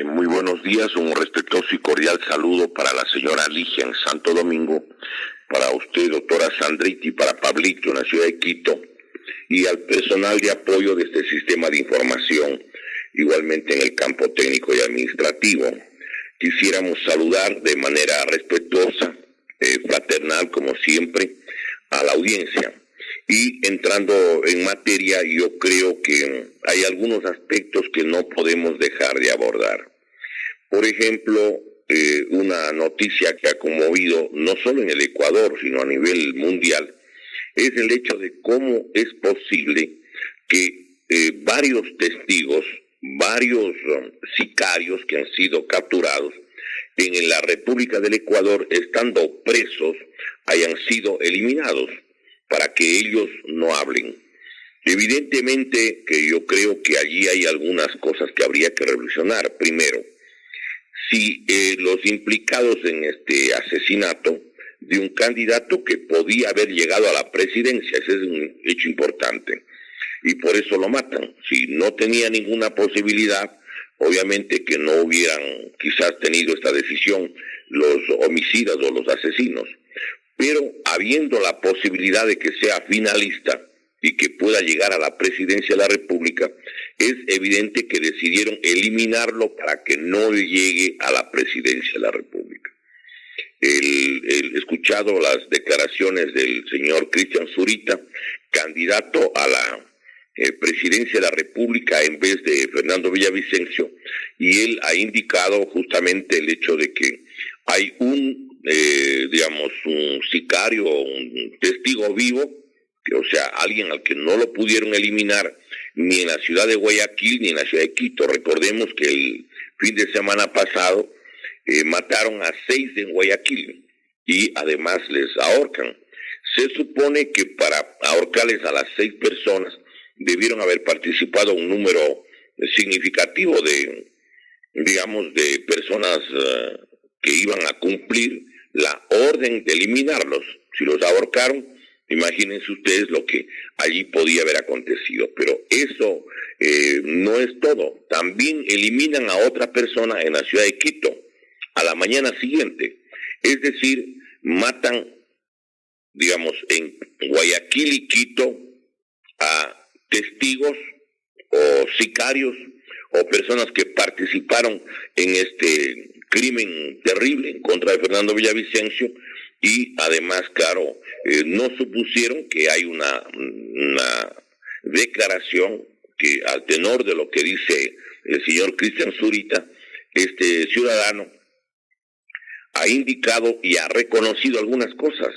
Muy buenos días, un respetuoso y cordial saludo para la señora Ligia en Santo Domingo, para usted, doctora Sandriti, para Pablito en la ciudad de Quito, y al personal de apoyo de este sistema de información, igualmente en el campo técnico y administrativo. Quisiéramos saludar de manera respetuosa, fraternal como siempre, a la audiencia. Y entrando en materia, yo creo que hay algunos aspectos que no podemos dejar de abordar. Por ejemplo, una noticia que ha conmovido no solo en el Ecuador, sino a nivel mundial, es el hecho de cómo es posible que varios testigos, varios sicarios que han sido capturados en la República del Ecuador, estando presos, hayan sido eliminados para que ellos no hablen. Evidentemente que yo creo que allí hay algunas cosas que habría que revolucionar. Primero, si los implicados en este asesinato de un candidato que podía haber llegado a la presidencia, ese es un hecho importante, y por eso lo matan. Si no tenía ninguna posibilidad, obviamente que no hubieran quizás tenido esta decisión los homicidas o los asesinos. Pero habiendo la posibilidad de que sea finalista y que pueda llegar a la presidencia de la República, es evidente que decidieron eliminarlo para que no llegue a la presidencia de la República. He escuchado las declaraciones del señor Cristian Zurita, candidato a la presidencia de la República en vez de Fernando Villavicencio, y él ha indicado justamente el hecho de que hay un sicario, un testigo vivo, o sea, alguien al que no lo pudieron eliminar ni en la ciudad de Guayaquil ni en la ciudad de Quito. Recordemos que el fin de semana pasado mataron a 6 en Guayaquil y además les ahorcan. Se supone que para ahorcarles a las 6 personas debieron haber participado un número significativo de personas que iban a cumplir la orden de eliminarlos. Si los ahorcaron, imagínense ustedes lo que allí podía haber acontecido. Pero eso no es todo. También eliminan a otra persona en la ciudad de Quito a la mañana siguiente. Es decir, matan, en Guayaquil y Quito a testigos o sicarios o personas que participaron en este crimen terrible en contra de Fernando Villavicencio, y además, claro, no supusieron que hay una declaración que, al tenor de lo que dice el señor Cristian Zurita, este ciudadano ha indicado y ha reconocido algunas cosas.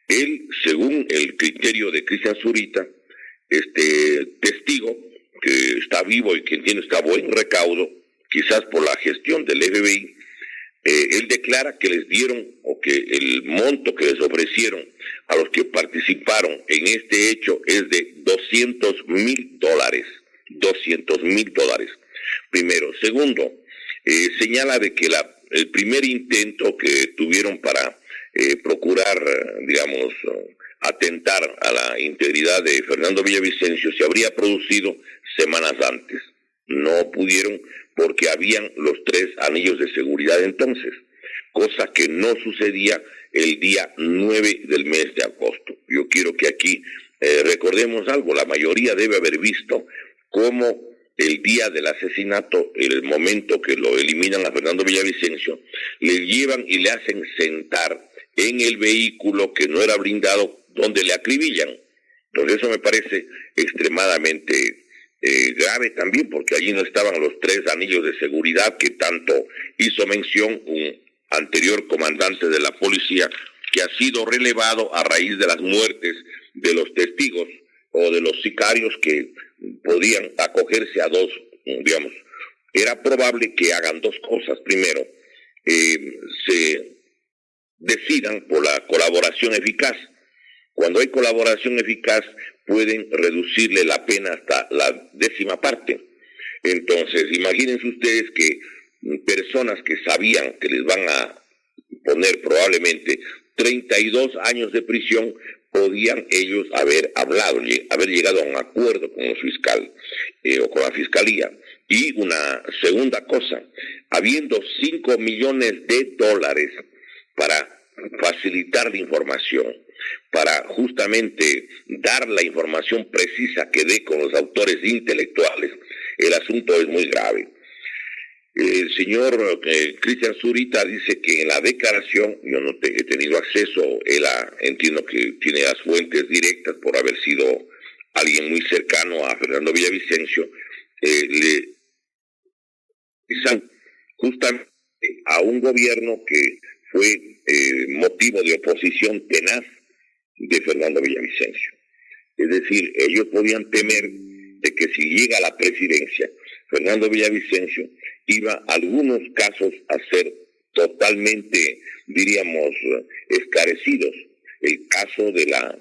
Él, según el criterio de Cristian Zurita, este testigo, que está vivo y que tiene está buen recaudo, quizás por la gestión del FBI, él declara que les dieron, o que el monto que les ofrecieron a los que participaron en este hecho es de $200,000. $200,000. Primero. Segundo, señala de que el primer intento que tuvieron para procurar, atentar a la integridad de Fernando Villavicencio se habría producido semanas antes. No pudieron porque habían los 3 anillos de seguridad entonces, cosa que no sucedía el día 9 del mes de agosto. Yo quiero que aquí recordemos algo. La mayoría debe haber visto cómo el día del asesinato, el momento que lo eliminan a Fernando Villavicencio, le llevan y le hacen sentar en el vehículo que no era blindado, donde le acribillan. Entonces eso me parece extremadamente grave también, porque allí no estaban los 3 anillos de seguridad que tanto hizo mención un anterior comandante de la policía, que ha sido relevado a raíz de las muertes de los testigos o de los sicarios que podían acogerse a dos, era probable que hagan 2 cosas. Primero, se decidan por la colaboración eficaz. Cuando hay colaboración eficaz, pueden reducirle la pena hasta la 10ª parte. Entonces, imagínense ustedes que personas que sabían que les van a poner probablemente 32 años de prisión, podían ellos haber hablado, haber llegado a un acuerdo con el fiscal o con la fiscalía, Y una segunda cosa, habiendo $5 millones para facilitar la información, para justamente dar la información precisa que dé con los autores intelectuales, el asunto es muy grave. El señor Cristian Zurita dice que en la declaración, yo no he tenido acceso, entiendo que tiene las fuentes directas por haber sido alguien muy cercano a Fernando Villavicencio, le justamente a un gobierno que fue motivo de oposición tenaz de Fernando Villavicencio. Es decir, ellos podían temer de que si llega a la presidencia, Fernando Villavicencio iba a algunos casos a ser totalmente, diríamos, esclarecidos. El caso de la,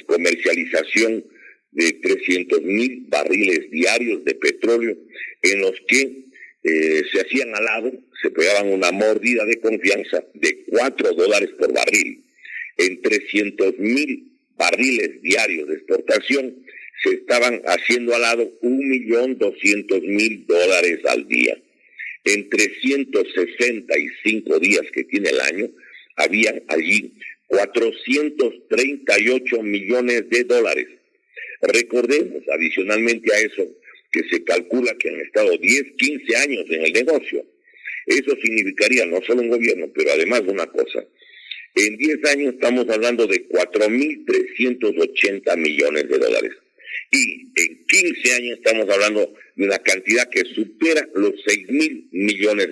comercialización de 300,000 barriles diarios de petróleo en los que se hacían al lado, se pegaban una mordida de confianza de $4 por barril. En 300,000 barriles diarios de exportación se estaban haciendo al lado $1,200,000 al día. En 365 días que tiene el año, habían allí $438 millones. Recordemos, adicionalmente a eso, que se calcula que han estado 10, 15 años en el negocio. Eso significaría no solo un gobierno, pero además una cosa. En 10 años estamos hablando de $4,380 millones. Y en 15 años estamos hablando de una cantidad que supera los $6,000 millones.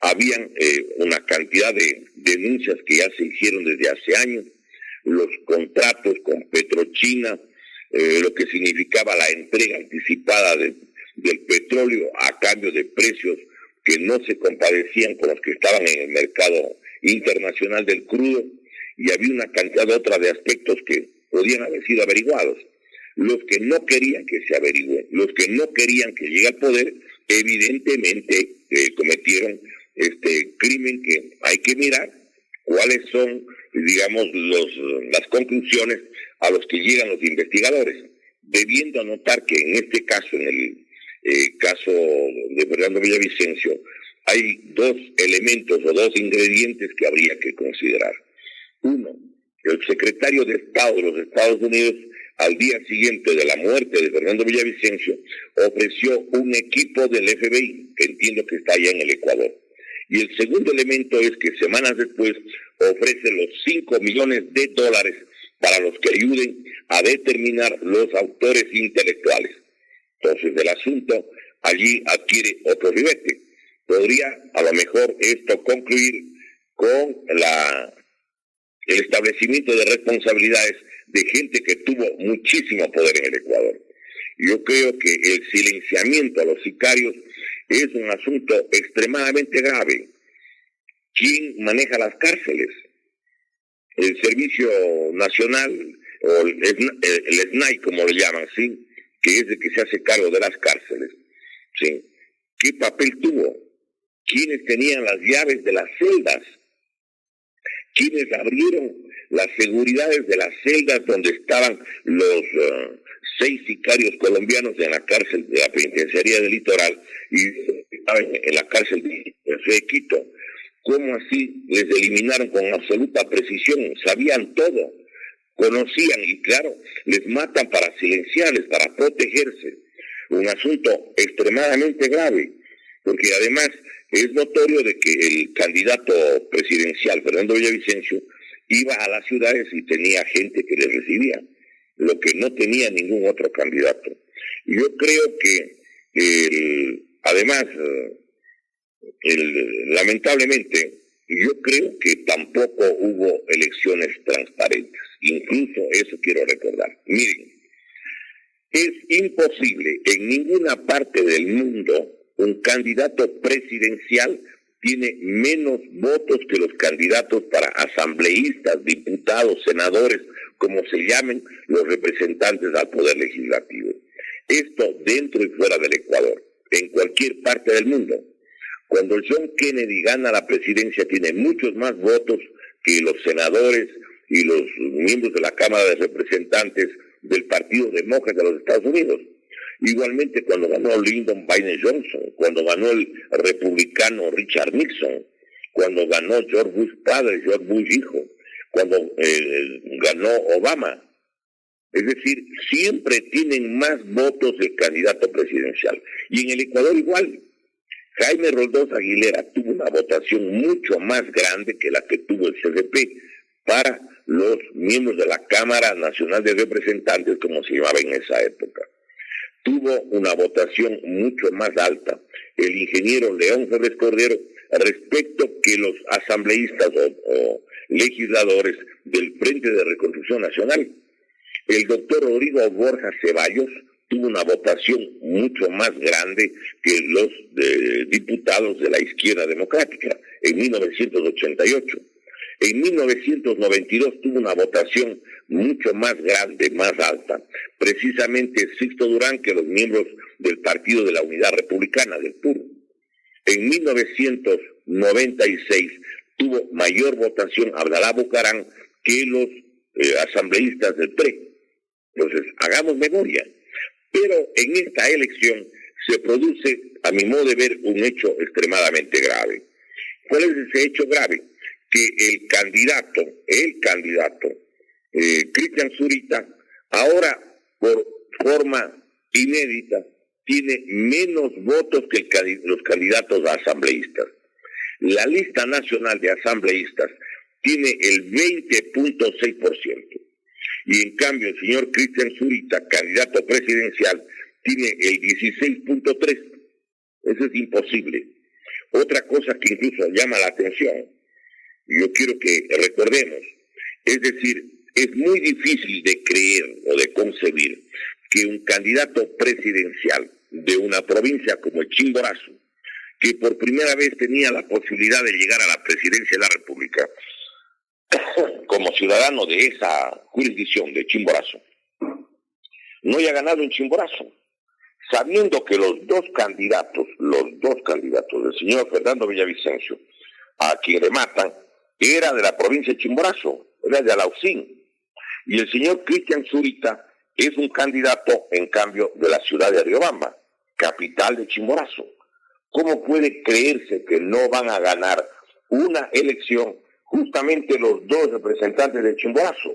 Habían una cantidad de denuncias que ya se hicieron desde hace años, los contratos con Petrochina, lo que significaba la entrega anticipada del petróleo a cambio de precios que no se compadecían con los que estaban en el mercado internacional del crudo, y había una cantidad de otras de aspectos que podían haber sido averiguados. Los que no querían que se averigüe, los que no querían que llegue al poder, evidentemente cometieron este crimen que hay que mirar cuáles son, digamos, las conclusiones a los que llegan los investigadores, debiendo anotar que en este caso, en el caso de Fernando Villavicencio, hay dos elementos o dos ingredientes que habría que considerar. Uno, el secretario de Estado de los Estados Unidos, al día siguiente de la muerte de Fernando Villavicencio, ofreció un equipo del FBI, que entiendo que está allá en el Ecuador. Y el segundo elemento es que semanas después ofrece los $5 millones para los que ayuden a determinar los autores intelectuales. Entonces el asunto allí adquiere otro ribete. Podría a lo mejor esto concluir con el establecimiento de responsabilidades de gente que tuvo muchísimo poder en el Ecuador. Yo creo que el silenciamiento a los sicarios es un asunto extremadamente grave. ¿Quién maneja las cárceles? El Servicio Nacional, o el SNAI, como lo llaman, ¿sí? Que es el que se hace cargo de las cárceles, ¿sí? ¿Qué papel tuvo? ¿Quiénes tenían las llaves de las celdas? ¿Quiénes abrieron las seguridades de las celdas donde estaban los 6 sicarios colombianos en la cárcel de la penitenciaría del Litoral y estaban en la cárcel de Quito? ¿Cómo así les eliminaron con absoluta precisión? Sabían todo, conocían y claro, les matan para silenciarles, para protegerse. Un asunto extremadamente grave, porque además es notorio de que el candidato presidencial, Fernando Villavicencio, iba a las ciudades y tenía gente que le recibía, lo que no tenía ningún otro candidato. Yo creo que, además, lamentablemente, yo creo que tampoco hubo elecciones transparentes. Incluso eso quiero recordar. Miren, es imposible en ninguna parte del mundo un candidato presidencial tiene menos votos que los candidatos para asambleístas, diputados, senadores, como se llamen los representantes al poder legislativo. Esto dentro y fuera del Ecuador, en cualquier parte del mundo. Cuando John Kennedy gana la presidencia tiene muchos más votos que los senadores y los miembros de la Cámara de Representantes del Partido Demócrata de los Estados Unidos. Igualmente cuando ganó Lyndon Baines Johnson, cuando ganó el republicano Richard Nixon, cuando ganó George Bush padre, George Bush hijo, cuando ganó Obama. Es decir, siempre tienen más votos el candidato presidencial. Y en el Ecuador igual. Jaime Roldós Aguilera tuvo una votación mucho más grande que la que tuvo el CDP para los miembros de la Cámara Nacional de Representantes, como se llamaba en esa época. Tuvo una votación mucho más alta el ingeniero León Férez Cordero respecto que los asambleístas o legisladores del Frente de Reconstrucción Nacional. El doctor Rodrigo Borja Ceballos tuvo una votación mucho más grande que los diputados de la izquierda democrática en 1988. En 1992 tuvo una votación mucho más grande, más alta, precisamente Sixto Durán que los miembros del Partido de la Unidad Republicana, del PUR. En 1996 tuvo mayor votación Abdalá Bucarán que los asambleístas del PRE. Entonces, hagamos memoria. Pero en esta elección se produce, a mi modo de ver, un hecho extremadamente grave. ¿Cuál es ese hecho grave? Que el candidato, Cristian Zurita, ahora por forma inédita, tiene menos votos que los candidatos asambleístas. La lista nacional de asambleístas tiene el 20.6%. Y en cambio el señor Cristian Zurita, candidato presidencial, tiene el 16.3%. Eso es imposible. Otra cosa que incluso llama la atención, yo quiero que recordemos, es decir, es muy difícil de creer o de concebir que un candidato presidencial de una provincia como el Chimborazo, que por primera vez tenía la posibilidad de llegar a la presidencia de la República, como ciudadano de esa jurisdicción de Chimborazo, no haya ganado en Chimborazo, sabiendo que los dos candidatos del señor Fernando Villavicencio, a quien le matan, era de la provincia de Chimborazo, era de Alaucín, y el señor Cristian Zurita es un candidato, en cambio, de la ciudad de Riobamba, capital de Chimborazo. ¿Cómo puede creerse que no van a ganar una elección justamente los dos representantes de Chimborazo?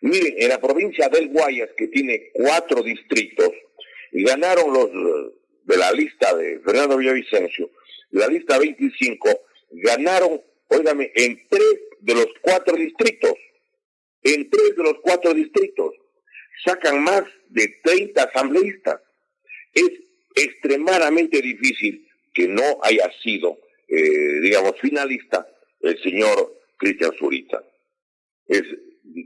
Miren, en la provincia del Guayas, que tiene 4 distritos, y ganaron los de la lista de Fernando Villavicencio, la lista 25, ganaron, óigame, en 3 de los 4 distritos. En 3 de los 4 distritos sacan más de 30 asambleístas. Es extremadamente difícil que no haya sido, finalista el señor Cristian Zurita. Es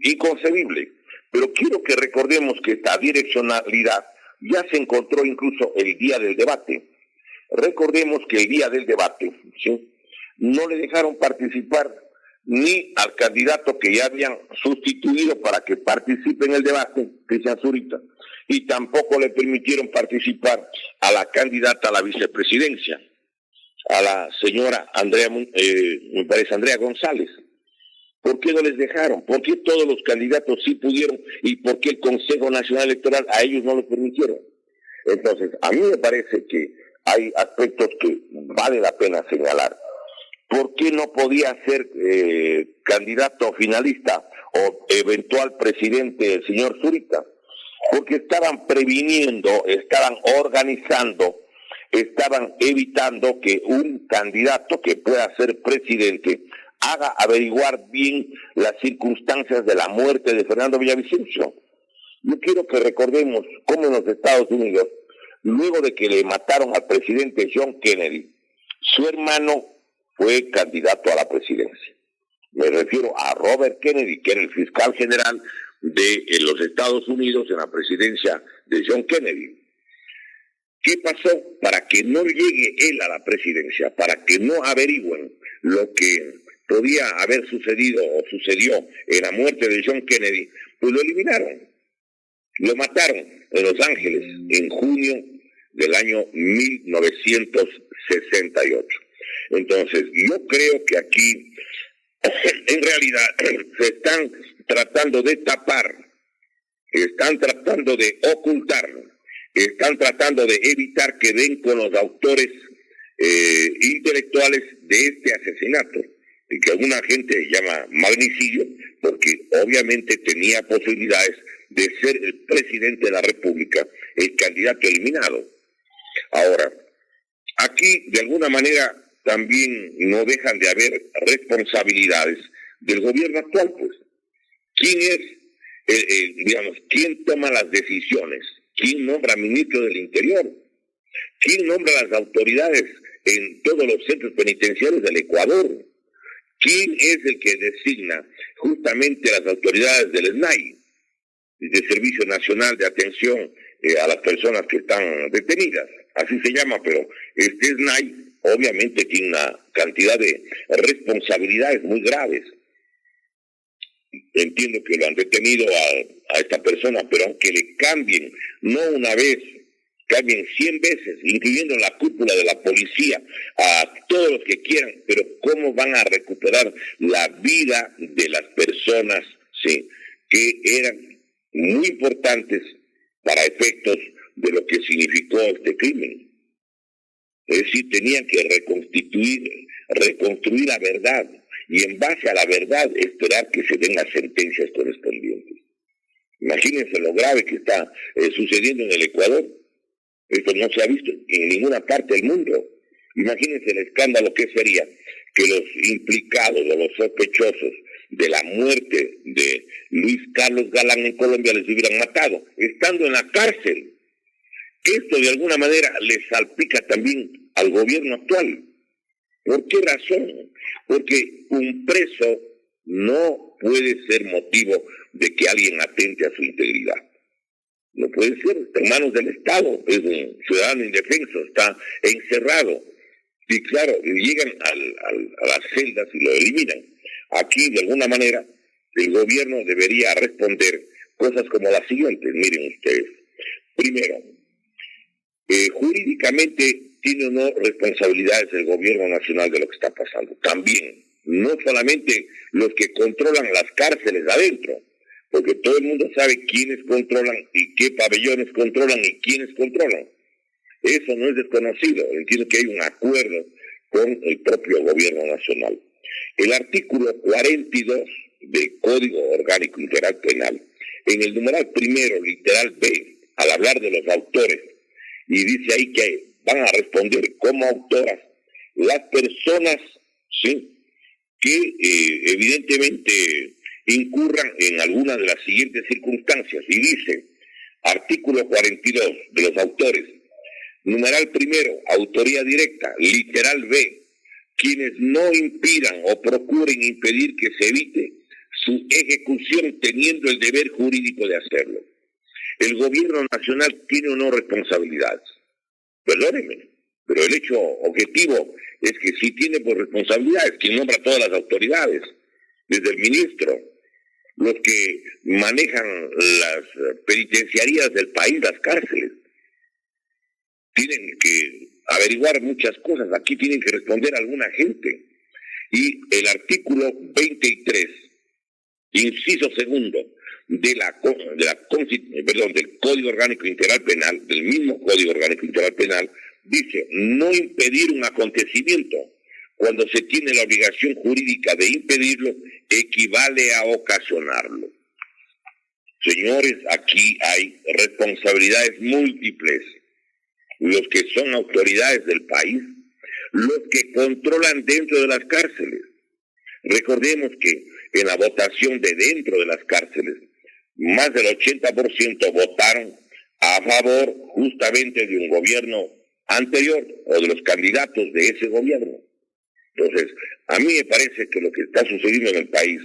inconcebible. Pero quiero que recordemos que esta direccionalidad ya se encontró incluso el día del debate. Recordemos que el día del debate, ¿sí?, no le dejaron participar ni al candidato que ya habían sustituido para que participe en el debate, Cristian Zurita, y tampoco le permitieron participar a la candidata a la vicepresidencia, a la señora Andrea González. ¿Por qué no les dejaron? ¿Por qué todos los candidatos sí pudieron y por qué el Consejo Nacional Electoral a ellos no lo permitieron? Entonces, a mí me parece que hay aspectos que vale la pena señalar. ¿Por qué no podía ser candidato finalista o eventual presidente el señor Zurita? Porque estaban previniendo, estaban organizando, estaban evitando que un candidato que pueda ser presidente haga averiguar bien las circunstancias de la muerte de Fernando Villavicencio. Yo quiero que recordemos cómo en los Estados Unidos, luego de que le mataron al presidente John Kennedy, su hermano fue candidato a la presidencia. Me refiero a Robert Kennedy, que era el fiscal general de los Estados Unidos en la presidencia de John Kennedy. ¿Qué pasó? Para que no llegue él a la presidencia, para que no averigüen lo que podía haber sucedido o sucedió en la muerte de John Kennedy, pues lo eliminaron. Lo mataron en Los Ángeles en junio del año 1968. Entonces, yo creo que aquí, en realidad, se están tratando de tapar, están tratando de ocultar están tratando de evitar que den con los autores intelectuales de este asesinato, y que alguna gente llama magnicidio, porque obviamente tenía posibilidades de ser el presidente de la República, el candidato eliminado. Ahora, aquí de alguna manera también no dejan de haber responsabilidades del gobierno actual, pues. ¿Quién es, quién toma las decisiones? ¿Quién nombra ministro del Interior? ¿Quién nombra las autoridades en todos los centros penitenciarios del Ecuador? ¿Quién es el que designa justamente las autoridades del SNAI, del Servicio Nacional de Atención a las personas que están detenidas? Así se llama, pero este SNAI obviamente tiene una cantidad de responsabilidades muy graves. Entiendo que lo han detenido a esta persona, pero aunque le cambien, no una vez, cambien 100 veces, incluyendo la cúpula de la policía, a todos los que quieran, pero ¿cómo van a recuperar la vida de las personas, sí, que eran muy importantes para efectos de lo que significó este crimen? Es decir, tenían que reconstruir la verdad, y en base a la verdad esperar que se den las sentencias correspondientes. Imagínense lo grave que está sucediendo en el Ecuador. Esto no se ha visto en ninguna parte del mundo. Imagínense el escándalo que sería que los implicados o los sospechosos de la muerte de Luis Carlos Galán en Colombia les hubieran matado, estando en la cárcel. Esto de alguna manera les salpica también al gobierno actual. ¿Por qué razón? Porque un preso no puede ser motivo de que alguien atente a su integridad. No puede ser, está en manos del Estado, es un ciudadano indefenso, está encerrado. Y claro, llegan a las celdas y lo eliminan. Aquí, de alguna manera, el gobierno debería responder cosas como las siguientes. Miren ustedes. Primero, jurídicamente tiene o no responsabilidades el gobierno nacional de lo que está pasando. También, no solamente los que controlan las cárceles adentro, porque todo el mundo sabe quiénes controlan y qué pabellones controlan y quiénes controlan. Eso no es desconocido. Entiendo que hay un acuerdo con el propio gobierno nacional. El artículo 42 del Código Orgánico Integral Penal, en el numeral primero, literal B, al hablar de los autores, y dice ahí que van a responder como autoras las personas, ¿sí?, que evidentemente incurran en alguna de las siguientes circunstancias. Y dice, artículo 42 de los autores, numeral primero, autoría directa, literal B, quienes no impidan o procuren impedir que se evite su ejecución teniendo el deber jurídico de hacerlo. El gobierno nacional tiene o no responsabilidades. Perdónenme, pero el hecho objetivo es que sí tiene por responsabilidades quien nombra a todas las autoridades, desde el ministro, los que manejan las penitenciarías del país, las cárceles. Tienen que averiguar muchas cosas, aquí tienen que responder a alguna gente. Y el artículo 23, inciso segundo, del Código Orgánico Integral Penal, del mismo Código Orgánico Integral Penal, dice, no impedir un acontecimiento cuando se tiene la obligación jurídica de impedirlo, equivale a ocasionarlo. Señores, aquí hay responsabilidades múltiples. Los que son autoridades del país, los que controlan dentro de las cárceles. Recordemos que en la votación de dentro de las cárceles, más del 80% votaron a favor justamente de un gobierno anterior o de los candidatos de ese gobierno. Entonces, a mí me parece que lo que está sucediendo en el país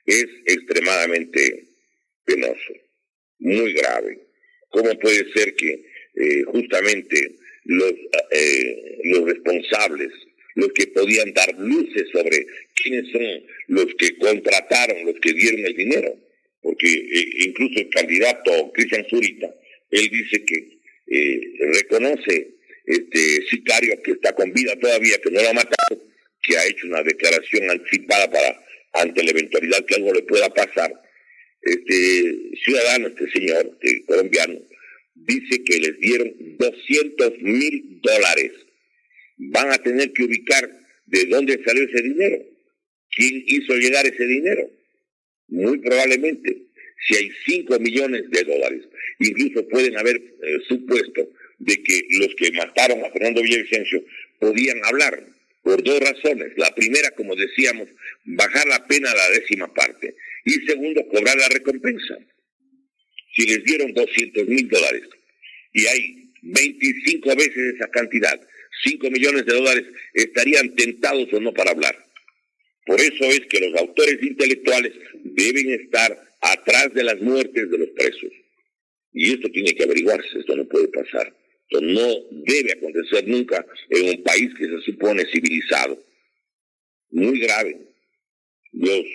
es extremadamente penoso, muy grave. ¿Cómo puede ser que justamente los responsables, los que podían dar luces sobre quiénes son los que contrataron, los que dieron el dinero? Porque incluso el candidato Cristian Zurita, él dice que reconoce sicario que está con vida todavía, que no lo ha matado, que ha hecho una declaración anticipada ante la eventualidad que algo le pueda pasar. Ciudadano, señor colombiano, dice que les dieron $200,000. Van a tener que ubicar de dónde salió ese dinero, quién hizo llegar ese dinero. Muy probablemente, si hay $5 millones, incluso pueden haber supuesto de que los que mataron a Fernando Villavicencio podían hablar por dos razones. La primera, como decíamos, bajar la pena a la 10ª parte. Y segundo, cobrar la recompensa. Si les dieron $200,000 y hay 25 veces esa cantidad, $5 millones, estarían tentados o no para hablar. Por eso es que los autores intelectuales deben estar atrás de las muertes de los presos. Y esto tiene que averiguarse, esto no puede pasar. Esto no debe acontecer nunca en un país que se supone civilizado. Muy grave. Los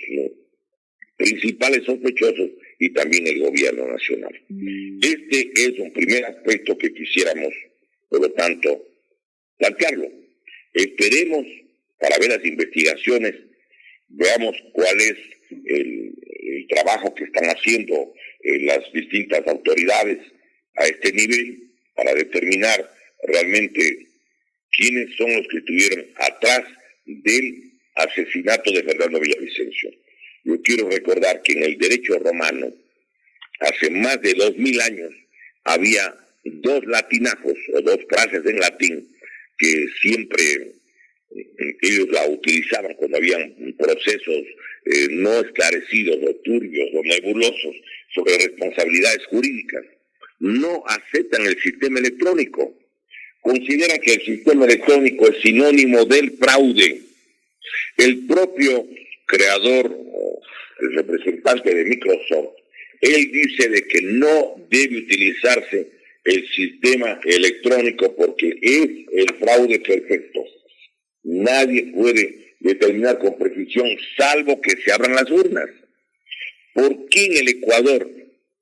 principales sospechosos y también el gobierno nacional. Este es un primer aspecto que quisiéramos, por lo tanto, plantearlo. Esperemos para ver las investigaciones, veamos cuál es el trabajo que están haciendo las distintas autoridades a este nivel para determinar realmente quiénes son los que estuvieron atrás del asesinato de Fernando Villavicencio. Yo quiero recordar que en el derecho romano, hace más de 2000 años, había dos latinajos o dos frases en latín que siempre ellos la utilizaban cuando habían procesos no esclarecidos o turbios o nebulosos sobre responsabilidades jurídicas. No aceptan el sistema electrónico. Consideran que el sistema electrónico es sinónimo del fraude. El propio creador, el representante de Microsoft, él dice de que no debe utilizarse el sistema electrónico porque es el fraude perfecto. Nadie puede determinar con precisión, salvo que se abran las urnas. ¿Por qué en el Ecuador,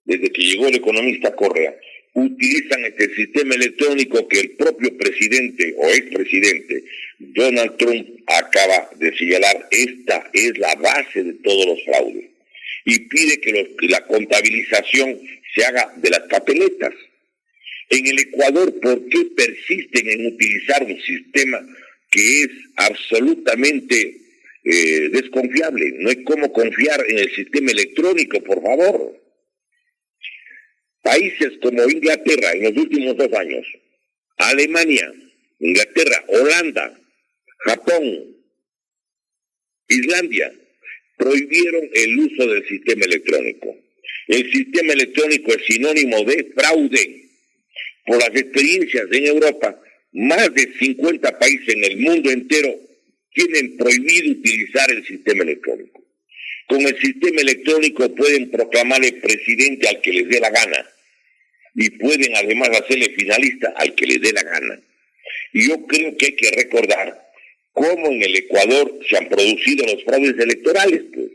desde que llegó el economista Correa, utilizan este sistema electrónico que el propio presidente o expresidente Donald Trump acaba de señalar? Esta es la base de todos los fraudes. Y pide que la contabilización se haga de las papeletas. En el Ecuador, ¿por qué persisten en utilizar un sistema que es absolutamente desconfiable? No hay cómo confiar en el sistema electrónico, por favor. Países como Inglaterra en los últimos 2 años, Alemania, Inglaterra, Holanda, Japón, Islandia, prohibieron el uso del sistema electrónico. El sistema electrónico es sinónimo de fraude. Por las experiencias en Europa, más de 50 países en el mundo entero tienen prohibido utilizar el sistema electrónico. Con el sistema electrónico pueden proclamarle presidente al que les dé la gana y pueden además hacerle finalista al que les dé la gana. Y yo creo que hay que recordar cómo en el Ecuador se han producido los fraudes electorales. Pues.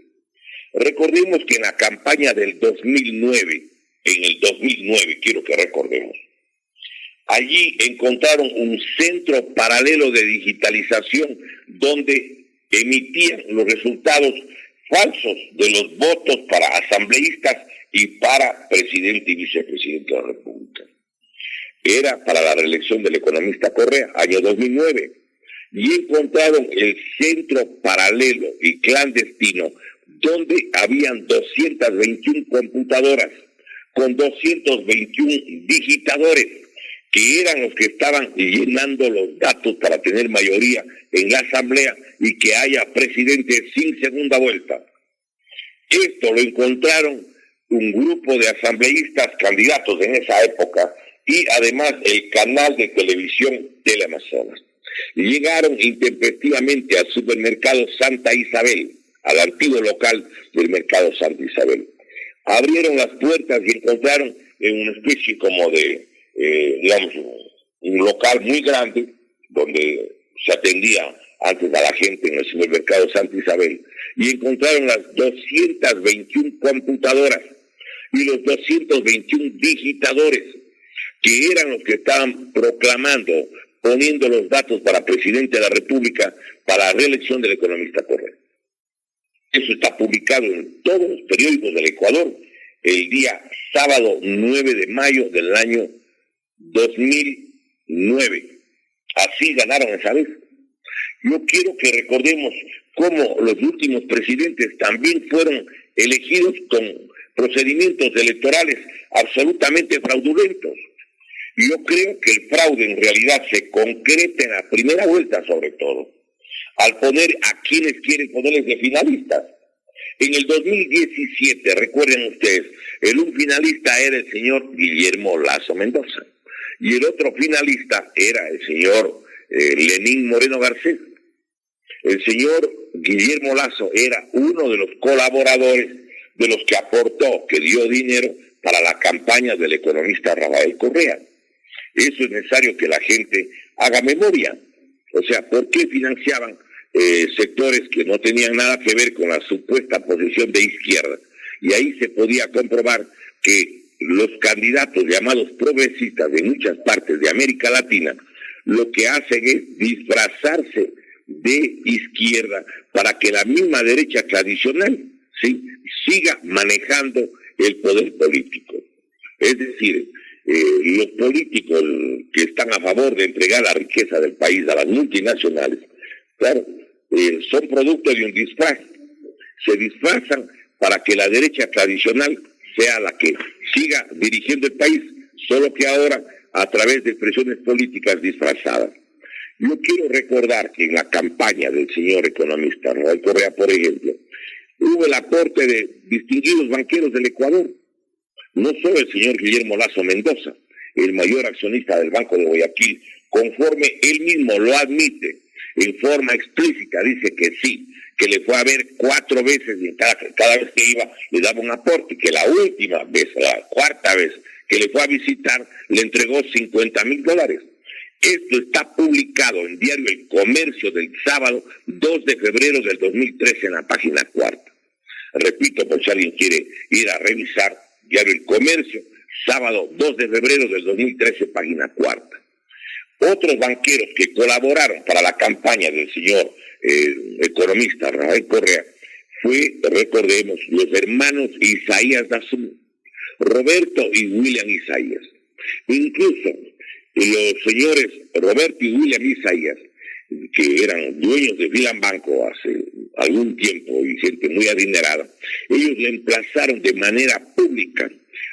Recordemos que en la campaña del 2009, quiero que recordemos, allí encontraron un centro paralelo de digitalización donde emitían los resultados falsos de los votos para asambleístas y para presidente y vicepresidente de la República. Era para la reelección del economista Correa, año 2009. Y encontraron el centro paralelo y clandestino donde habían 221 computadoras con 221 digitadores que eran los que estaban llenando los datos para tener mayoría en la asamblea y que haya presidente sin segunda vuelta. Esto lo encontraron un grupo de asambleístas candidatos en esa época y además el canal de televisión Teleamazonas. Llegaron intempestivamente al supermercado Santa Isabel, al antiguo local del mercado Santa Isabel. Abrieron las puertas y encontraron en una especie como de, un local muy grande donde se atendía antes a la gente en el supermercado Santa Isabel, y encontraron las 221 computadoras y los 221 digitadores que eran los que estaban proclamando, poniendo los datos para presidente de la República para la reelección del economista Correa. Eso está publicado en todos los periódicos del Ecuador el día sábado 9 de mayo del año 2009. Así ganaron esa vez. Yo quiero que recordemos cómo los últimos presidentes también fueron elegidos con procedimientos electorales absolutamente fraudulentos. Yo creo que el fraude en realidad se concreta en la primera vuelta, sobre todo, al poner a quienes quieren ponerles de finalistas. En el 2017, recuerden ustedes, un finalista era el señor Guillermo Lasso Mendoza y el otro finalista era el señor Lenín Moreno Garcés. El señor Guillermo Lasso era uno de los colaboradores de los que aportó, que dio dinero para la campaña del economista Rafael Correa. Eso es necesario que la gente haga memoria. O sea, ¿por qué financiaban sectores que no tenían nada que ver con la supuesta posición de izquierda? Y ahí se podía comprobar que los candidatos llamados progresistas de muchas partes de América Latina lo que hacen es disfrazarse de izquierda para que la misma derecha tradicional, ¿sí?, siga manejando el poder político. Es decir, los políticos que están a favor de entregar la riqueza del país a las multinacionales, claro, son producto de un disfraz. Se disfrazan para que la derecha tradicional sea la que siga dirigiendo el país, solo que ahora a través de expresiones políticas disfrazadas. Yo quiero recordar que en la campaña del señor economista Rafael Correa, por ejemplo, hubo el aporte de distinguidos banqueros del Ecuador. No solo el señor Guillermo Lasso Mendoza, el mayor accionista del Banco de Guayaquil, conforme él mismo lo admite en forma explícita, dice que sí, que le fue a ver 4 veces y cada vez que iba le daba un aporte, que la última vez, la cuarta vez que le fue a visitar, le entregó $50,000. Esto está publicado en Diario El Comercio del sábado 2 de febrero del 2013 en la página 4. Repito, por si alguien quiere ir a revisar, Diario El Comercio, sábado 2 de febrero del 2013, página 4. Otros banqueros que colaboraron para la campaña del señor economista Rafael Correa fue, recordemos, los hermanos Isaías Dazú, Roberto y William Isaías. Incluso los señores Roberto y William Isaías, que eran dueños de Filan Banco hace algún tiempo y gente muy adinerada, ellos le emplazaron de manera pública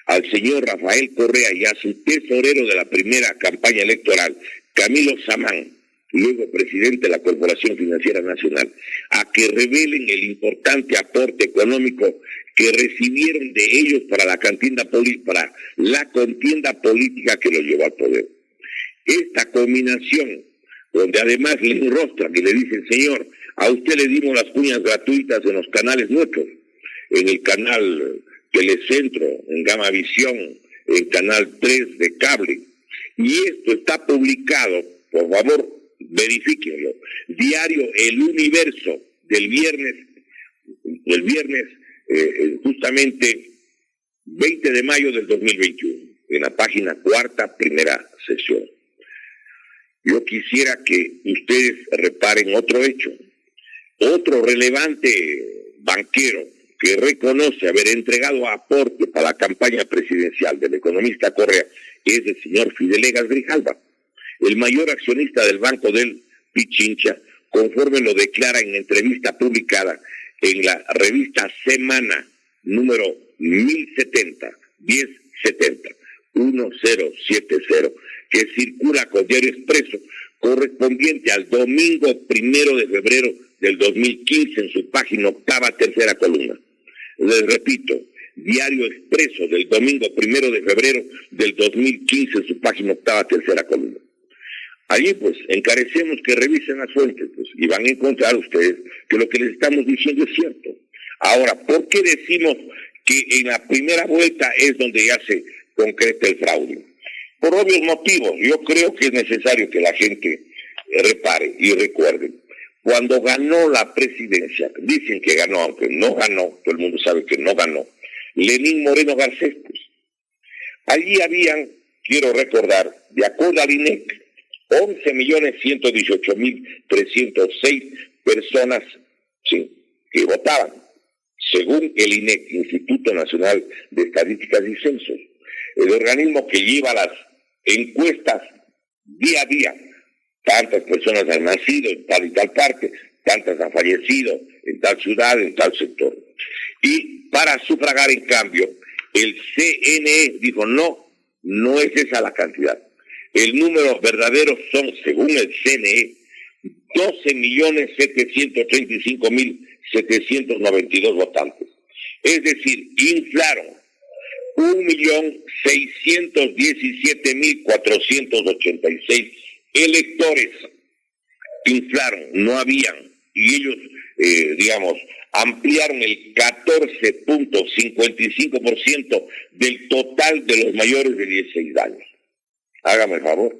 al señor Rafael Correa y a su tesorero de la primera campaña electoral, Camilo Samán, luego presidente de la Corporación Financiera Nacional, a que revelen el importante aporte económico que recibieron de ellos para la contienda política que lo llevó al poder. Esta combinación, donde además le enrostran y le dicen, señor, a usted le dimos las cuñas gratuitas en los canales nuestros, en el canal Telecentro, en Gamavisión, en Canal 3 de cable, y esto está publicado, por favor, verifíquenlo, Diario El Universo, del viernes justamente 20 de mayo del 2021, en la página 4, primera sección. Yo quisiera que ustedes reparen otro hecho. Otro relevante banquero que reconoce haber entregado aporte para la campaña presidencial del economista Correa es el señor Fidelgas Grijalva, el mayor accionista del Banco del Pichincha, conforme lo declara en entrevista publicada en la revista Semana número 1070, que circula con Diario Expreso, correspondiente al domingo 1 de febrero del 2015 en su página 8ª, tercera columna. Les repito, Diario Expreso del domingo 1 de febrero del 2015 en su página 8ª, tercera columna. Allí pues encarecemos que revisen las fuentes pues, y van a encontrar ustedes que lo que les estamos diciendo es cierto. Ahora, ¿por qué decimos que en la primera vuelta es donde ya se concreta el fraude? Por obvios motivos. Yo creo que es necesario que la gente repare y recuerde. Cuando ganó la presidencia, dicen que ganó, aunque no ganó, todo el mundo sabe que no ganó, Lenín Moreno Garcés, pues. Allí habían, quiero recordar, de acuerdo al INEC, 11.118.306 personas, sí, que votaban, según el INEC, Instituto Nacional de Estadísticas y Censos, el organismo que lleva las encuestas día a día. Tantas personas han nacido en tal y tal parte, tantas han fallecido en tal ciudad, en tal sector. Y para sufragar, en cambio, el CNE dijo, no es esa la cantidad. El número verdadero son, según el CNE, 12.735.792 votantes. Es decir, inflaron 1.617.486 electores. Inflaron, no habían. Y ellos, ampliaron el 14.55% del total de los mayores de 16 años. Hágame el favor.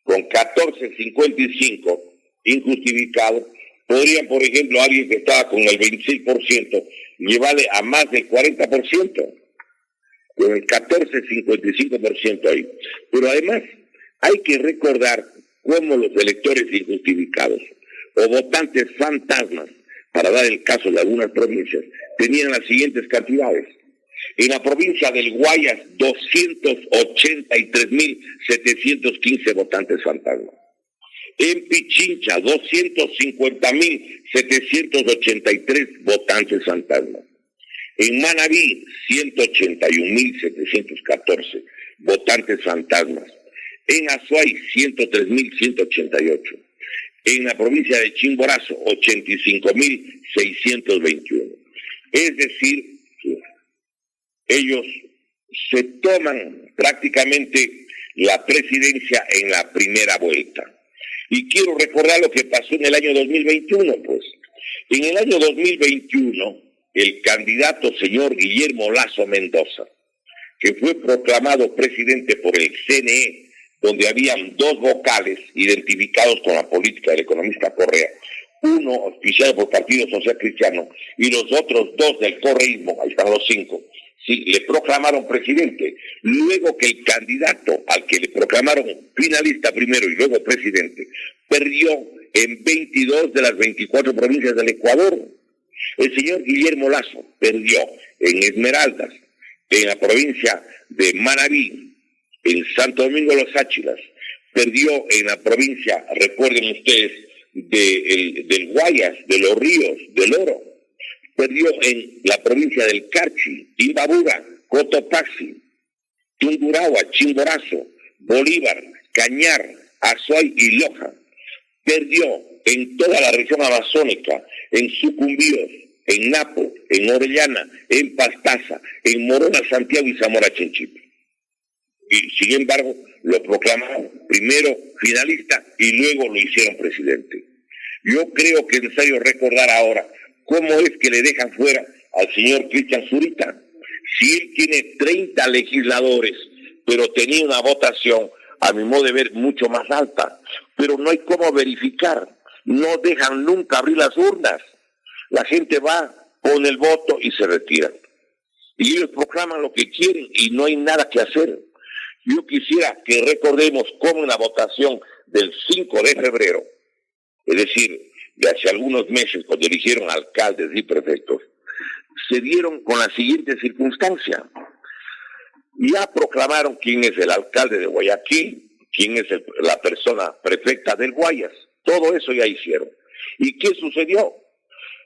Con 14.55 injustificado, podrían, por ejemplo, alguien que estaba con el 26%, llevarle a más del 40%, con el 14.55% ahí. Pero además, hay que recordar cómo los electores injustificados o votantes fantasmas, para dar el caso de algunas provincias, tenían las siguientes cantidades. En la provincia del Guayas, 283.715 votantes fantasmas. En Pichincha, 250.783 votantes fantasmas. En Manabí, 181.714 votantes fantasmas. En Azuay, 103.188. En la provincia de Chimborazo, 85.621. Es decir, ellos se toman prácticamente la presidencia en la primera vuelta. Y quiero recordar lo que pasó en el año 2021, pues. En el año 2021, el candidato señor Guillermo Lasso Mendoza, que fue proclamado presidente por el CNE, donde habían dos vocales identificados con la política del economista Correa, uno auspiciado por Partido Social Cristiano y los otros dos del correísmo, ahí están los 5, sí, le proclamaron presidente. Luego que el candidato al que le proclamaron finalista primero y luego presidente, perdió en 22 de las 24 provincias del Ecuador. El señor Guillermo Lasso perdió en Esmeraldas, en la provincia de Manabí, en Santo Domingo de los Áchilas, perdió en la provincia, recuerden ustedes, del Guayas, de los Ríos, del Oro, perdió en la provincia del Carchi, Imbabura, Cotopaxi, Tungurahua, Chimborazo, Bolívar, Cañar, Azuay y Loja, perdió en toda la región amazónica, en Sucumbíos, en Napo, en Orellana, en Pastaza, en Morona, Santiago y Zamora Chinchipe. Y sin embargo, lo proclamaron primero finalista y luego lo hicieron presidente. Yo creo que es necesario recordar ahora cómo es que le dejan fuera al señor Cristian Zurita. Si él tiene 30 legisladores, pero tenía una votación, a mi modo de ver, mucho más alta, pero no hay cómo verificar, no dejan nunca abrir las urnas. La gente va, pone el voto y se retira. Y ellos proclaman lo que quieren y no hay nada que hacer. Yo quisiera que recordemos cómo en la votación del 5 de febrero, es decir, de hace algunos meses, cuando eligieron alcaldes y prefectos, se dieron con la siguiente circunstancia. Ya proclamaron quién es el alcalde de Guayaquil, quién es la persona prefecta del Guayas. Todo eso ya hicieron. ¿Y qué sucedió?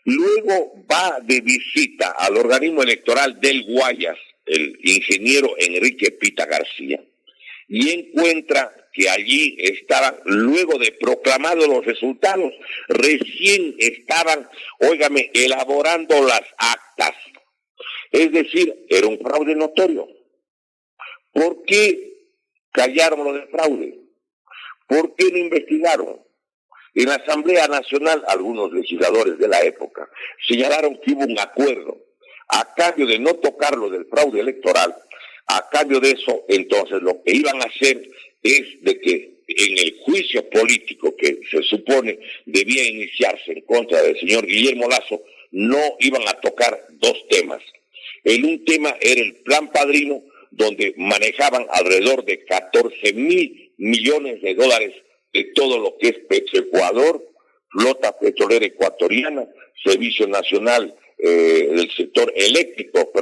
Luego va de visita al organismo electoral del Guayas, el ingeniero Enrique Pita García, y encuentra que allí estaban, luego de proclamados los resultados, recién estaban, elaborando las actas. Es decir, era un fraude notorio. ¿Por qué callaron lo del fraude? ¿Por qué no investigaron? En la Asamblea Nacional, algunos legisladores de la época señalaron que hubo un acuerdo a cambio de no tocar lo del fraude electoral. A cambio de eso, entonces, lo que iban a hacer es de que en el juicio político que se supone debía iniciarse en contra del señor Guillermo Lasso, no iban a tocar dos temas. Un tema era el Plan Padrino, donde manejaban alrededor de 14.000 millones de dólares de todo lo que es Petroecuador, flota petrolera ecuatoriana, Servicio Nacional del sector eléctrico,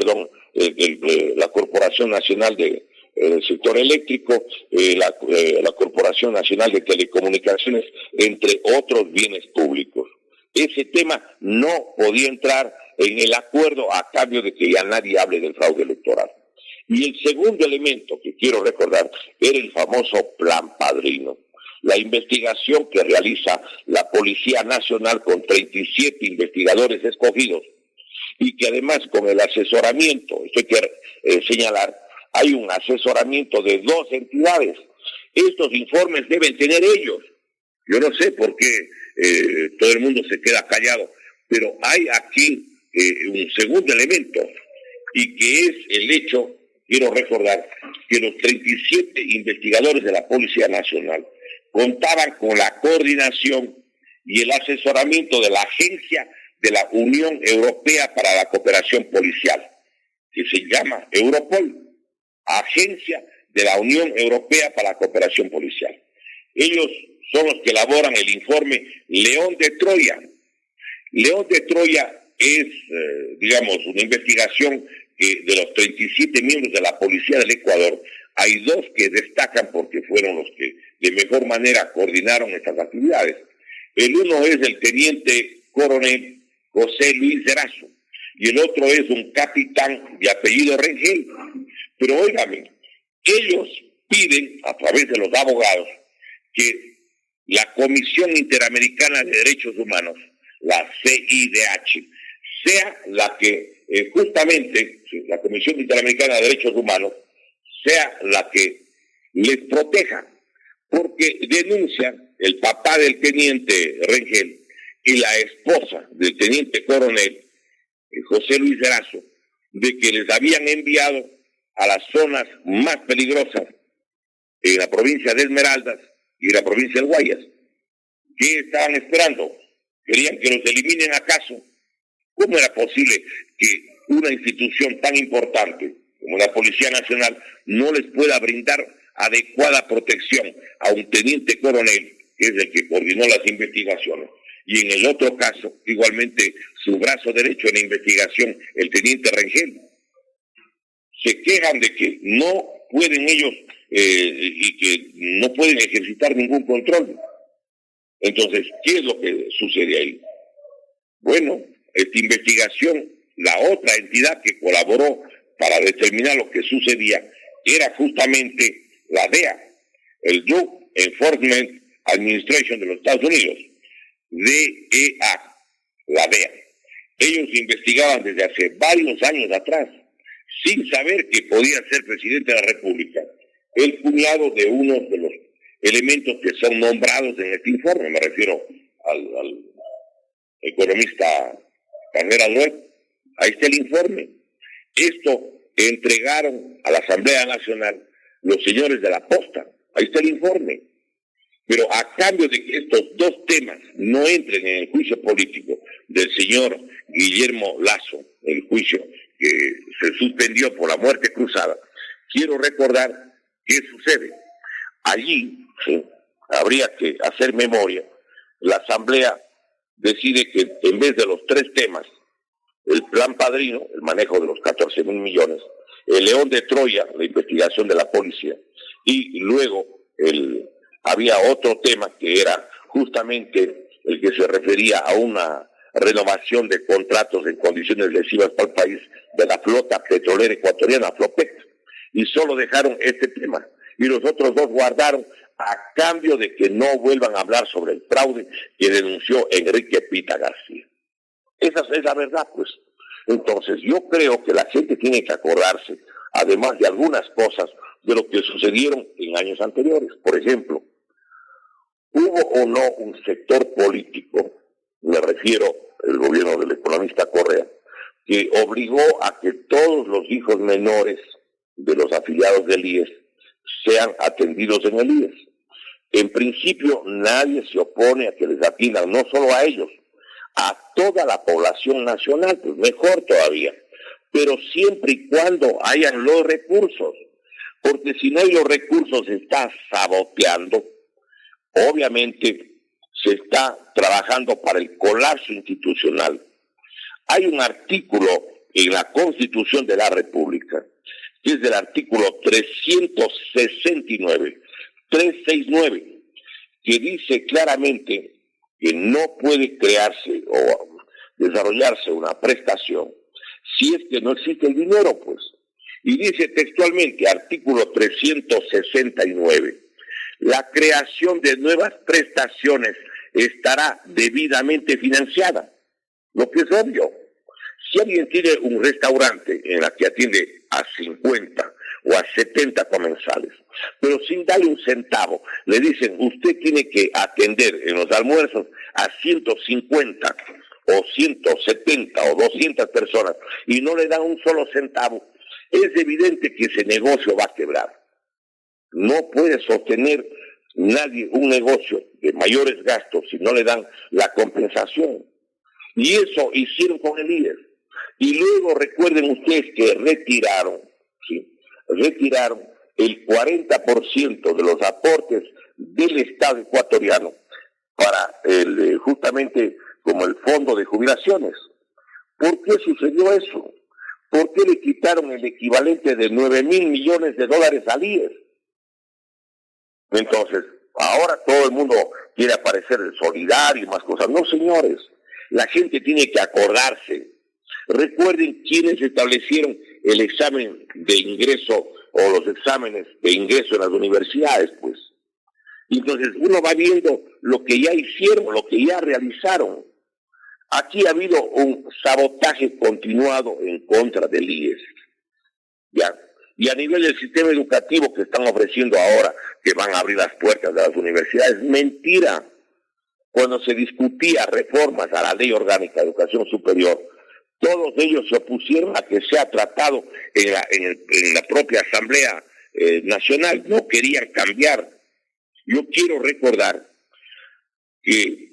la Corporación Nacional del Sector Eléctrico, la Corporación Nacional de Telecomunicaciones, entre otros bienes públicos. Ese tema no podía entrar en el acuerdo a cambio de que ya nadie hable del fraude electoral. Y el segundo elemento que quiero recordar era el famoso Plan Padrino, la investigación que realiza la Policía Nacional con 37 investigadores escogidos y que además con el asesoramiento, esto hay que señalar, hay un asesoramiento de 2 entidades. Estos informes deben tener ellos. Yo no sé por qué todo el mundo se queda callado, pero hay aquí un segundo elemento, y que es el hecho, quiero recordar, que los 37 investigadores de la Policía Nacional contaban con la coordinación y el asesoramiento de la Agencia de la Unión Europea para la Cooperación Policial, que se llama Europol, Agencia de la Unión Europea para la Cooperación Policial. Ellos son los que elaboran el informe León de Troya. León de Troya es, una investigación que de los 37 miembros de la Policía del Ecuador, hay 2 que destacan porque fueron los que de mejor manera coordinaron estas actividades. El uno es el teniente coronel José Luis Erazo, y el otro es un capitán de apellido Rengel. Pero óigame, ellos piden a través de los abogados que la Comisión Interamericana de Derechos Humanos, la CIDH, sea la que justamente, la Comisión Interamericana de Derechos Humanos, sea la que les proteja, porque denuncia el papá del teniente Rengel y la esposa del teniente coronel José Luis Erazo, de que les habían enviado a las zonas más peligrosas en la provincia de Esmeraldas y en la provincia del Guayas. ¿Qué estaban esperando? ¿Querían que los eliminen acaso? ¿Cómo era posible que una institución tan importante como la Policía Nacional no les pueda brindar adecuada protección a un teniente coronel, que es el que coordinó las investigaciones? Y en el otro caso, igualmente, su brazo derecho en la investigación, el teniente Rengel. Se quejan de que no pueden ellos y que no pueden ejercitar ningún control. Entonces, ¿qué es lo que sucede ahí? Bueno, esta investigación, la otra entidad que colaboró para determinar lo que sucedía era justamente la DEA, el Drug Enforcement Administration de los Estados Unidos, DEA, la DEA. Ellos investigaban desde hace varios años atrás, sin saber que podía ser presidente de la República, el cuñado de uno de los elementos que son nombrados en este informe. Me refiero al economista Carrera Duet. Ahí está el informe. Esto entregaron a la Asamblea Nacional los señores de la Posta. Ahí está el informe. Pero a cambio de que estos 2 temas no entren en el juicio político del señor Guillermo Lasso, el juicio que se suspendió por la muerte cruzada, quiero recordar qué sucede. Allí habría que hacer memoria. La Asamblea decide que en vez de los 3 temas, el Plan Padrino, el manejo de los 14,000 millones, el León de Troya, la investigación de la policía, y luego había otro tema que era justamente el que se refería a una renovación de contratos en condiciones lesivas para el país de la flota petrolera ecuatoriana, Flopec, y solo dejaron este tema. Y los otros 2 guardaron a cambio de que no vuelvan a hablar sobre el fraude que denunció Enrique Pita García. Esa es la verdad, pues. Entonces, yo creo que la gente tiene que acordarse, además de algunas cosas, de lo que sucedieron en años anteriores. Por ejemplo, ¿hubo o no un sector político, me refiero al gobierno del economista Correa, que obligó a que todos los hijos menores de los afiliados del IES sean atendidos en el IES? En principio, nadie se opone a que les atiendan, no solo a ellos, a toda la población nacional, pues mejor todavía, pero siempre y cuando hayan los recursos, porque si no hay los recursos se está saboteando. Obviamente se está trabajando para el colapso institucional. Hay un artículo en la Constitución de la República, que es del artículo 369, que dice claramente que no puede crearse o desarrollarse una prestación si es que no existe el dinero, pues. Y dice textualmente, artículo 369, la creación de nuevas prestaciones estará debidamente financiada, lo que es obvio. Si alguien tiene un restaurante en la que atiende a 50 o a 70 comensales, pero sin darle un centavo, le dicen, usted tiene que atender en los almuerzos a 150 o 170 o 200 personas y no le dan un solo centavo, es evidente que ese negocio va a quebrar. No puede sostener nadie un negocio de mayores gastos si no le dan la compensación. Y eso hicieron con el IES. Y luego recuerden ustedes que retiraron el 40% de los aportes del Estado ecuatoriano para justamente como el fondo de jubilaciones. ¿Por qué sucedió eso? ¿Por qué le quitaron el equivalente de 9.000 millones de dólares al IES? Entonces, ahora todo el mundo quiere aparecer solidario y más cosas. No, señores, la gente tiene que acordarse. Recuerden quiénes establecieron el examen de ingreso o los exámenes de ingreso en las universidades, pues. Entonces, uno va viendo lo que ya hicieron, lo que ya realizaron. Aquí ha habido un sabotaje continuado en contra del IES. ¿Ya? Y a nivel del sistema educativo que están ofreciendo ahora, que van a abrir las puertas de las universidades, mentira. Cuando se discutía reformas a la Ley Orgánica de Educación Superior, todos ellos se opusieron a que sea tratado en la propia Asamblea Nacional. No querían cambiar. Yo quiero recordar que,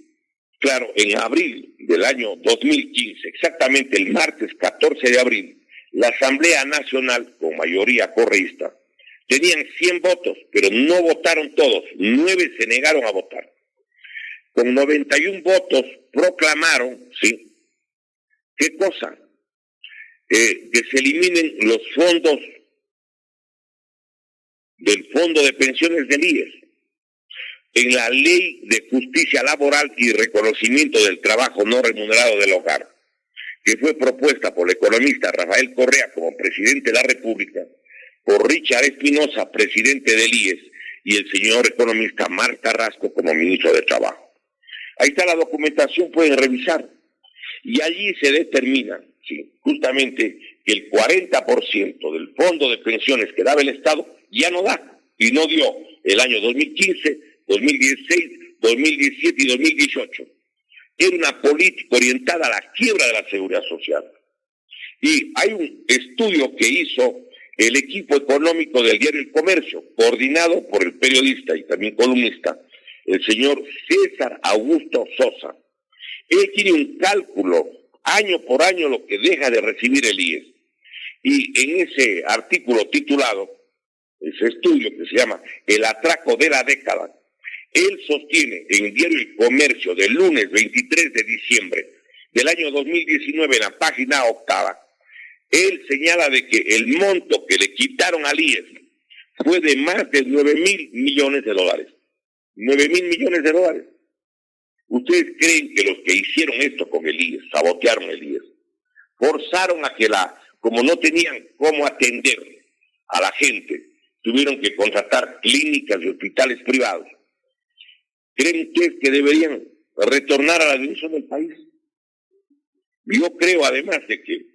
claro, en abril del año 2015, exactamente el martes 14 de abril, la Asamblea Nacional, con mayoría correísta, tenían 100 votos, pero no votaron todos, 9 se negaron a votar. Con 91 votos proclamaron, ¿sí? ¿Qué cosa? Que se eliminen los fondos del Fondo de Pensiones del IES. En la Ley de Justicia Laboral y Reconocimiento del Trabajo No Remunerado del Hogar, que fue propuesta por el economista Rafael Correa como presidente de la República, por Richard Espinosa, presidente del IES, y el señor economista Marc Carrasco como ministro de Trabajo. Ahí está la documentación, pueden revisar. Y allí se determina, sí, justamente que el 40% del fondo de pensiones que daba el Estado ya no da, y no dio el año 2015, 2016, 2017 y 2018. Era una política orientada a la quiebra de la seguridad social. Y hay un estudio que hizo el equipo económico del diario El Comercio, coordinado por el periodista y también columnista, el señor César Augusto Sosa. Él tiene un cálculo año por año lo que deja de recibir el IES. Y en ese artículo titulado, ese estudio que se llama El atraco de la década, él sostiene en el diario El Comercio del lunes 23 de diciembre del año 2019 en la página 8, él señala de que el monto que le quitaron al IES fue de más de 9.000 millones de dólares. 9.000 millones de dólares. ¿Ustedes creen que los que hicieron esto con el IES, sabotearon el IES, forzaron a que como no tenían cómo atender a la gente, tuvieron que contratar clínicas y hospitales privados? ¿Creen ustedes que deberían retornar a la dirección del país? Yo creo además de que,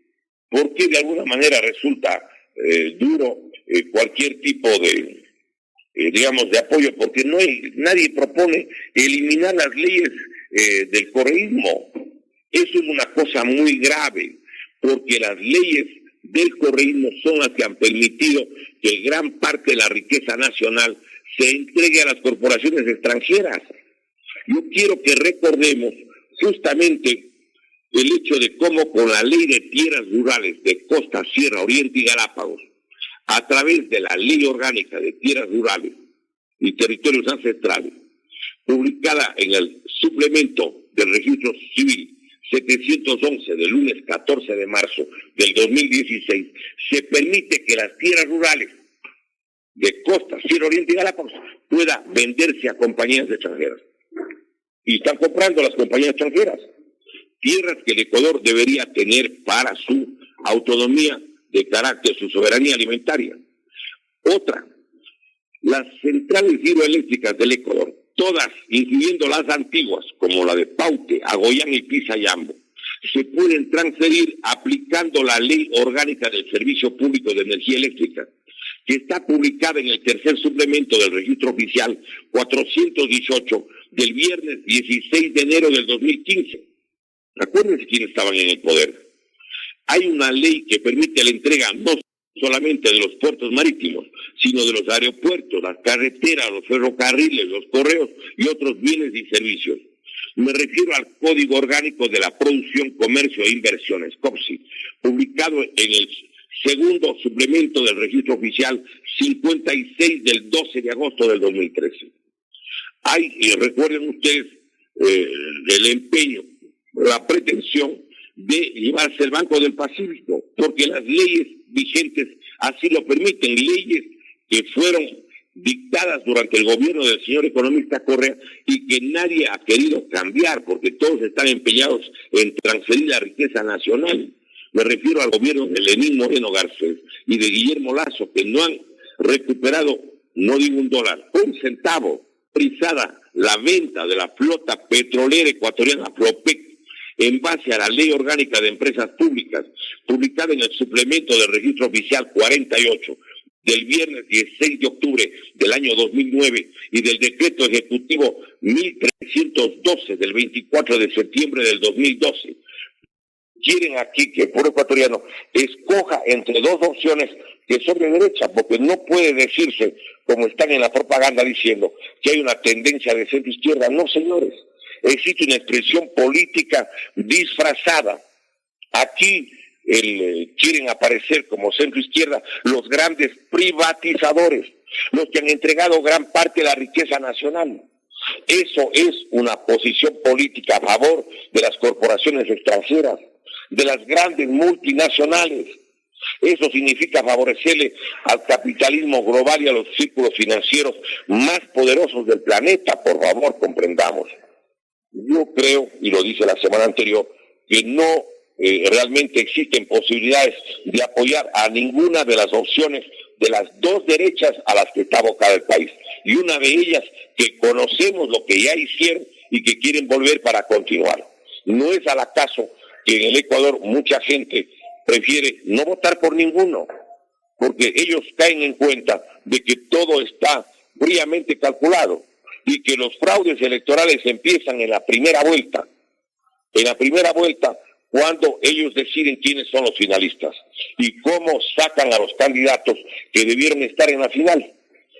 porque de alguna manera resulta duro cualquier tipo de de apoyo, porque nadie propone eliminar las leyes del correísmo. Eso es una cosa muy grave, porque las leyes del correísmo son las que han permitido que gran parte de la riqueza nacional se entregue a las corporaciones extranjeras. Yo quiero que recordemos justamente el hecho de cómo con la ley de tierras rurales de Costa, Sierra, Oriente y Galápagos, a través de la Ley Orgánica de Tierras Rurales y Territorios Ancestrales, publicada en el suplemento del Registro Civil 711 del lunes 14 de marzo del 2016, se permite que las tierras rurales de costa, Sierra Oriente y Galápagos pueda venderse a compañías extranjeras. Y están comprando las compañías extranjeras. Tierras que el Ecuador debería tener para su autonomía de carácter, su soberanía alimentaria. Otra, las centrales hidroeléctricas del Ecuador, todas, incluyendo las antiguas, como la de Paute, Agoyán y Pisayambo, se pueden transferir aplicando la Ley Orgánica del Servicio Público de Energía Eléctrica, que está publicada en el tercer suplemento del Registro Oficial 418 del viernes 16 de enero del 2015. Acuérdense quiénes estaban en el poder. Hay una ley que permite la entrega no solamente de los puertos marítimos, sino de los aeropuertos, las carreteras, los ferrocarriles, los correos y otros bienes y servicios. Me refiero al Código Orgánico de la Producción, Comercio e Inversiones, COPSI, publicado en el segundo suplemento del Registro Oficial 56 del 12 de agosto del 2013. Hay, y recuerden ustedes, el empeño, la pretensión de llevarse el Banco del Pacífico, porque las leyes vigentes así lo permiten, leyes que fueron dictadas durante el gobierno del señor economista Correa y que nadie ha querido cambiar, porque todos están empeñados en transferir la riqueza nacional. Me refiero al gobierno de Lenín Moreno Garcés y de Guillermo Lasso, que no han recuperado, no digo $1, 1 centavo, frisada la venta de la flota petrolera ecuatoriana, Flopec, en base a la Ley Orgánica de Empresas Públicas, publicada en el suplemento del Registro Oficial 48 del viernes 16 de octubre del año 2009 y del Decreto Ejecutivo 1312 del 24 de septiembre del 2012. Quieren aquí que el pueblo ecuatoriano escoja entre dos opciones que son de derecha, porque no puede decirse, como están en la propaganda diciendo, que hay una tendencia de centro-izquierda. No, señores. Existe una expresión política disfrazada. Aquí quieren aparecer como centro-izquierda los grandes privatizadores, los que han entregado gran parte de la riqueza nacional. Eso es una posición política a favor de las corporaciones extranjeras, de las grandes multinacionales. Eso significa favorecerle al capitalismo global y a los círculos financieros más poderosos del planeta. Por favor, comprendamos. Yo creo, y lo dije la semana anterior, que no realmente existen posibilidades de apoyar a ninguna de las opciones de las dos derechas a las que está abocado el país. Y una de ellas que conocemos lo que ya hicieron y que quieren volver para continuar. No es al acaso que en el Ecuador mucha gente prefiere no votar por ninguno, porque ellos caen en cuenta de que todo está fríamente calculado y que los fraudes electorales empiezan en la primera vuelta. En la primera vuelta, cuando ellos deciden quiénes son los finalistas y cómo sacan a los candidatos que debieron estar en la final.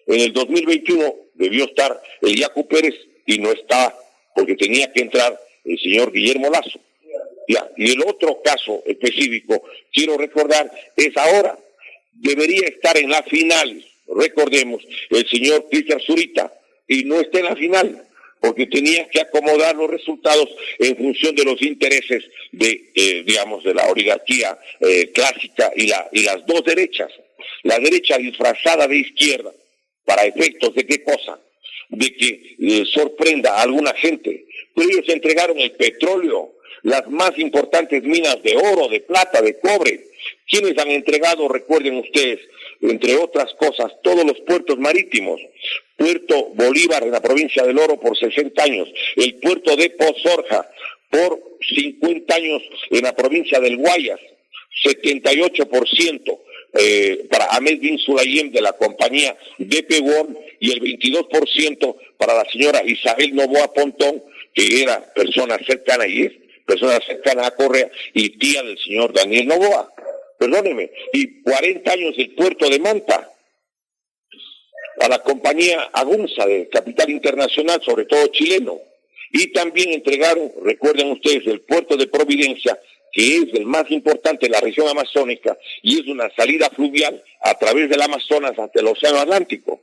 En el 2021 debió estar el Yacu Pérez y no está, porque tenía que entrar el señor Guillermo Lasso. Ya. Y el otro caso específico, quiero recordar, es ahora. Debería estar en la final, recordemos, el señor Cristian Zurita, y no está en la final, porque tenía que acomodar los resultados en función de los intereses de, de la oligarquía clásica y las dos derechas. La derecha disfrazada de izquierda, para efectos de qué cosa, de que sorprenda a alguna gente. Pero ellos entregaron el petróleo, las más importantes minas de oro, de plata, de cobre. ¿Quiénes han entregado, recuerden ustedes, entre otras cosas, todos los puertos marítimos? Puerto Bolívar en la provincia del Oro por 60 años, el puerto de Pozorja por 50 años en la provincia del Guayas, 78% para Ahmed Bin Sulayem de la compañía DP World y el 22% para la señora Isabel Novoa Pontón, que era persona cercana y es persona cercana a Correa y tía del señor Daniel Novoa. Perdóneme, y 40 años el puerto de Manta, a la compañía Agunza de capital internacional, sobre todo chileno. Y también entregaron, recuerden ustedes, el puerto de Providencia, que es el más importante en la región amazónica y es una salida fluvial a través del Amazonas hasta el Océano Atlántico.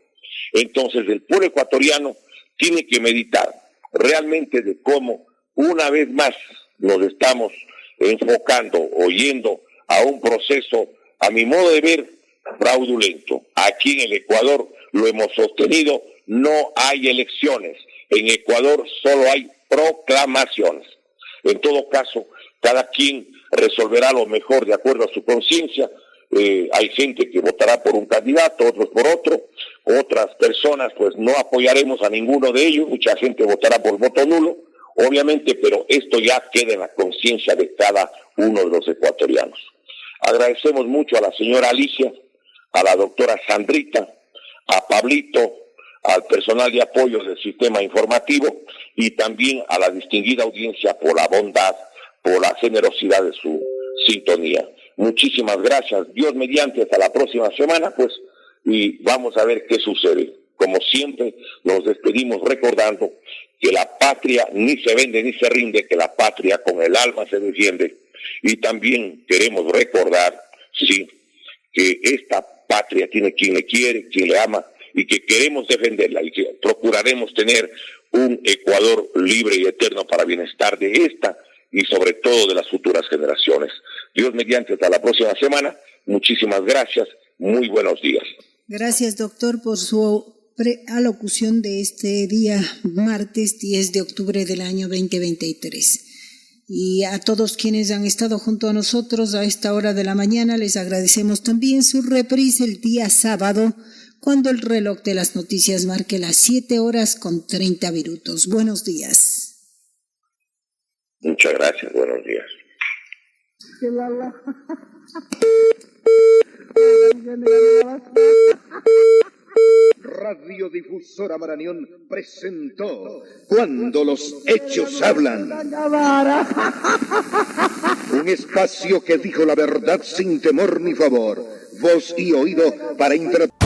Entonces el pueblo ecuatoriano tiene que meditar realmente de cómo, una vez más, nos estamos enfocando, oyendo a un proceso, a mi modo de ver, fraudulento. Aquí en el Ecuador lo hemos sostenido, no hay elecciones. En Ecuador solo hay proclamaciones. En todo caso, cada quien resolverá lo mejor de acuerdo a su conciencia. Hay gente que votará por un candidato, otros por otro, otras personas pues no apoyaremos a ninguno de ellos, mucha gente votará por voto nulo, obviamente, pero esto ya queda en la conciencia de cada uno de los ecuatorianos. Agradecemos mucho a la señora Alicia, a la doctora Sandrita, a Pablito, al personal de apoyo del sistema informativo y también a la distinguida audiencia por la bondad, por la generosidad de su sintonía. Muchísimas gracias. Dios mediante, hasta la próxima semana, pues, y vamos a ver qué sucede. Como siempre, nos despedimos recordando que la patria ni se vende ni se rinde, que la patria con el alma se defiende. Y también queremos recordar, sí, que esta patria tiene quien le quiere, quien le ama, y que queremos defenderla y que procuraremos tener un Ecuador libre y eterno para bienestar de esta y sobre todo de las futuras generaciones. Dios mediante, hasta la próxima semana. Muchísimas gracias. Muy buenos días. Gracias, doctor, por su alocución de este día, martes 10 de octubre del año 2023. Y a todos quienes han estado junto a nosotros a esta hora de la mañana, les agradecemos también su reprise el día sábado, cuando el reloj de las noticias marque las 7:30. Buenos días. Muchas gracias, buenos días. Radiodifusora Marañón presentó Cuando los hechos hablan. Un espacio que dijo la verdad sin temor ni favor. Voz y oído para interpretar.